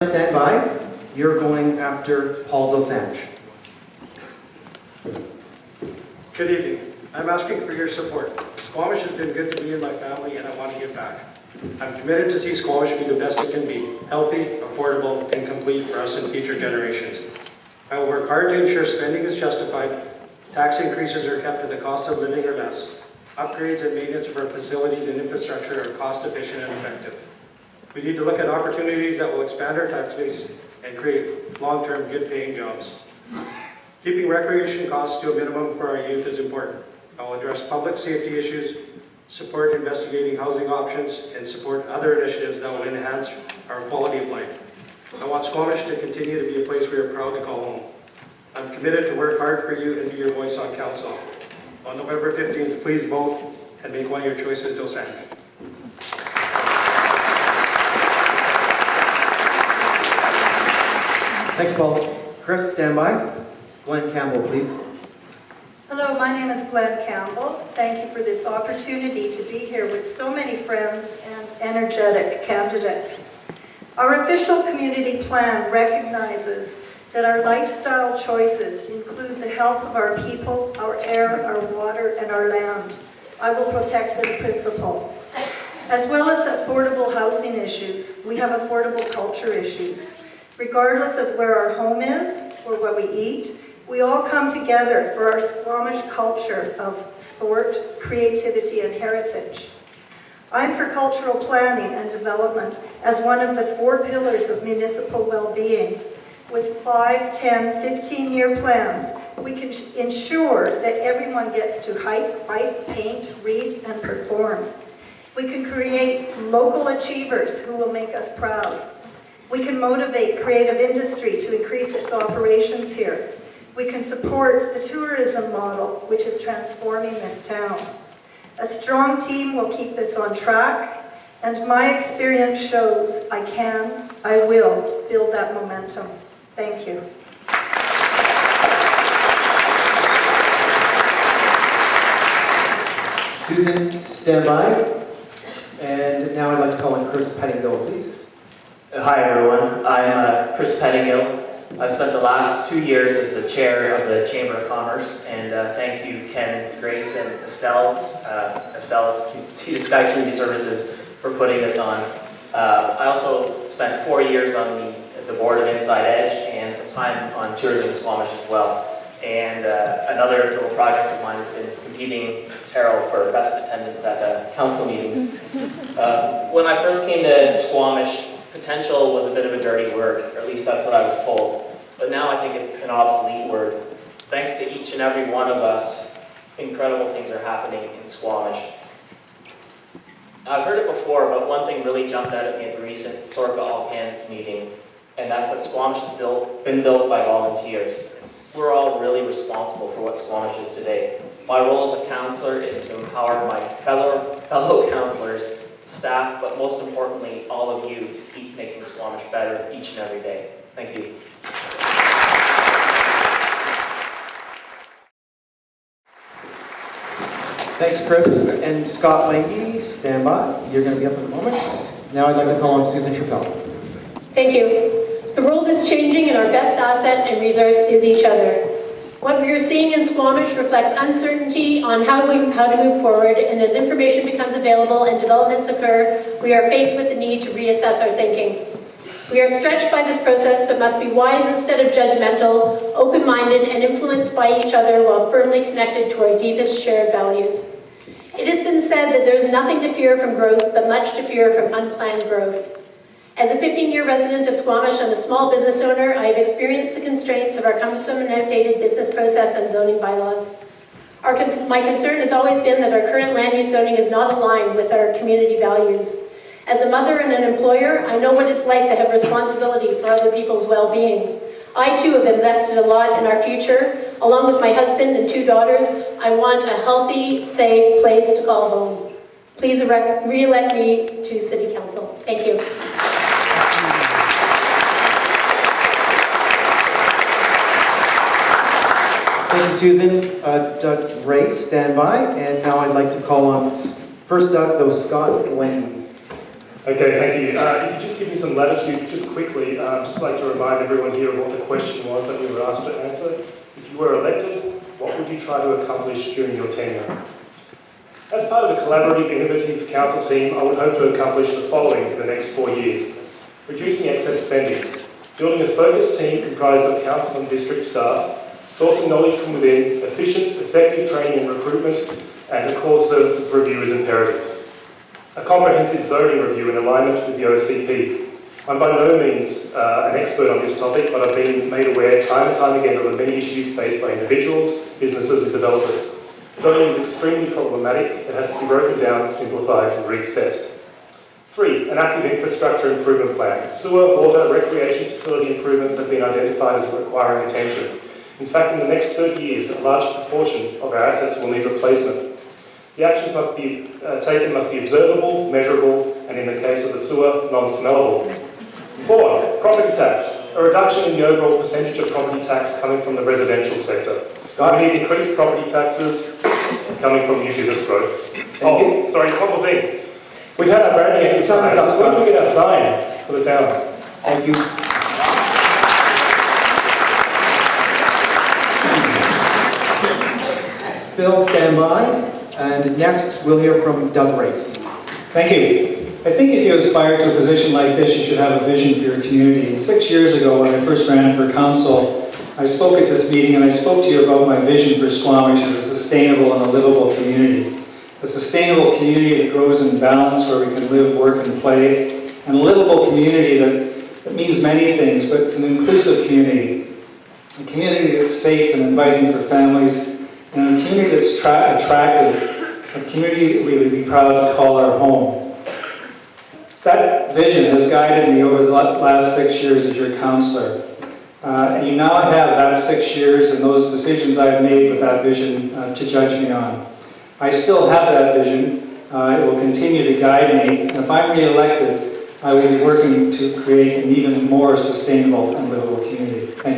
Stand by. You're going after Paul Dosanjh. Good evening. I'm asking for your support. Squamish has been good to me and my family, and I want to give back. I'm committed to see Squamish be the best it can be, healthy, affordable, and complete for us and future generations. I will work hard to ensure spending is justified, tax increases are kept to the cost of living or less, upgrades and maintenance of our facilities and infrastructure are cost efficient and effective. We need to look at opportunities that will expand our tax base and create long-term good-paying jobs. Keeping recreation costs to a minimum for our youth is important. I will address public safety issues, support investigating housing options, and support other initiatives that will enhance our quality of life. I want Squamish to continue to be a place we are proud to call home. I'm committed to work hard for you and be your voice on council. On November 15th, please vote and make one of your choices Dosanjh. Thanks, Paul. Chris, stand by. Glenn Campbell, please. Hello, my name is Glenn Campbell. Thank you for this opportunity to be here with so many friends and energetic candidates. Our official community plan recognizes that our lifestyle choices include the health of our people, our air, our water, and our land. I will protect this principle. As well as affordable housing issues, we have affordable culture issues. Regardless of where our home is or what we eat, we all come together for our Squamish culture of sport, creativity, and heritage. I'm for cultural planning and development as one of the 4 pillars of municipal well-being. With 5, 10, 15-year plans, we can ensure that everyone gets to hike, bike, paint, read, and perform. We can create local achievers who will make us proud. We can motivate creative industry to increase its operations here. We can support the tourism model, which is transforming this town. A strong team will keep this on track, and my experience shows I can, I will build that momentum. Thank you. Susan, stand by. And now I'd like to call on Chris Pettingill, please. Hi everyone, I'm Chris Pettingill. I've spent the last 2 years as the chair of the Chamber of Commerce, and thank you Ken, Grace, and Estelle's Sea to Sky Community Services for putting this on. I also spent 4 years on the board of Inside Edge and some time on Tourism Squamish as well. And another little project of mine has been competing tarot for best attendance at council meetings. When I first came to Squamish, potential was a bit of a dirty word, or at least that's what I was told. But now I think it's an obsolete word. Thanks to each and every one of us, incredible things are happening in Squamish. Now, I've heard it before, but one thing really jumped out at me at the recent Sorka All Hands meeting, and that's that Squamish has been built by volunteers. We're all really responsible for what Squamish is today. My role as a councillor is to empower my fellow councillors, staff, but most importantly, all of you to keep making Squamish better each and every day. Thank you. Thanks, Chris. And Scott Lange, stand by. You're going to be up in a moment. Now I'd like to call on Susan Chappelle. Thank you. The world is changing and our best asset and resource is each other. What we are seeing in Squamish reflects uncertainty on how to move forward, and as information becomes available and developments occur, we are faced with the need to reassess our thinking. We are stretched by this process, but must be wise instead of judgmental, open-minded, and influenced by each other while firmly connected to our deepest shared values. It has been said that there is nothing to fear from growth, but much to fear from unplanned growth. As a 15-year resident of Squamish and a small business owner, I have experienced the constraints of our cumbersome and outdated business process and zoning bylaws. My concern has always been that our current land use zoning is not aligned with our community values. As a mother and an employer, I know what it's like to have responsibility for other people's well-being. I too have invested a lot in our future. Along with my husband and 2 daughters, I want a healthy, safe place to call home. Please re-elect me to City Council. Thank you. Thank you, Susan. Doug Ray, stand by. And now I'd like to call on, first Doug, though Scott Lange. Okay, thank you. If you just give me some latitude, just quickly, I'd just like to remind everyone here of what the question was that we were asked to answer. If you were elected, what would you try to accomplish during your tenure? As part of a collaborative, innovative council team, I would hope to accomplish the following in the next 4 years. Reducing excess spending, building a focused team comprised of council and district staff, sourcing knowledge from within, efficient, effective training and recruitment, and a core services review is imperative. A comprehensive zoning review in alignment with the OCP. I'm by no means an expert on this topic, but I've been made aware time and time again of the many issues faced by individuals, businesses and developers. Zoning is extremely problematic. It has to be broken down, simplified and reset. 3, an active infrastructure improvement plan. Sewer, water, recreation facility improvements have been identified as requiring attention. In fact, in the next 30 years, a large proportion of our assets will need replacement. The actions taken must be observable, measurable, and in the case of the sewer, non-smellable. 4, property tax. A reduction in the overall percentage of property tax coming from the residential sector. We need increased property taxes coming from new business growth. Sorry, one more thing. We've had our branding exercise. When do we get our sign for the town? Thank you. Bill, stand by. And next, we'll hear from Doug Race. Thank you. I think if you aspire to a position like this, you should have a vision for your community. And 6 years ago, when I first ran for council, I spoke at this meeting and I spoke to you about my vision for Squamish as a sustainable and a livable community. A sustainable community that grows in balance, where we can live, work and play. And a livable community that means many things, but it's an inclusive community. A community that's safe and inviting for families, and a community that's attractive, a community that we would be proud to call our home. That vision has guided me over the last 6 years as your councillor. And you now have that 6 years and those decisions I've made with that vision to judge me on. I still have that vision. It will continue to guide me. And if I'm re-elected, I will be working to create an even more sustainable and livable community. Thank you.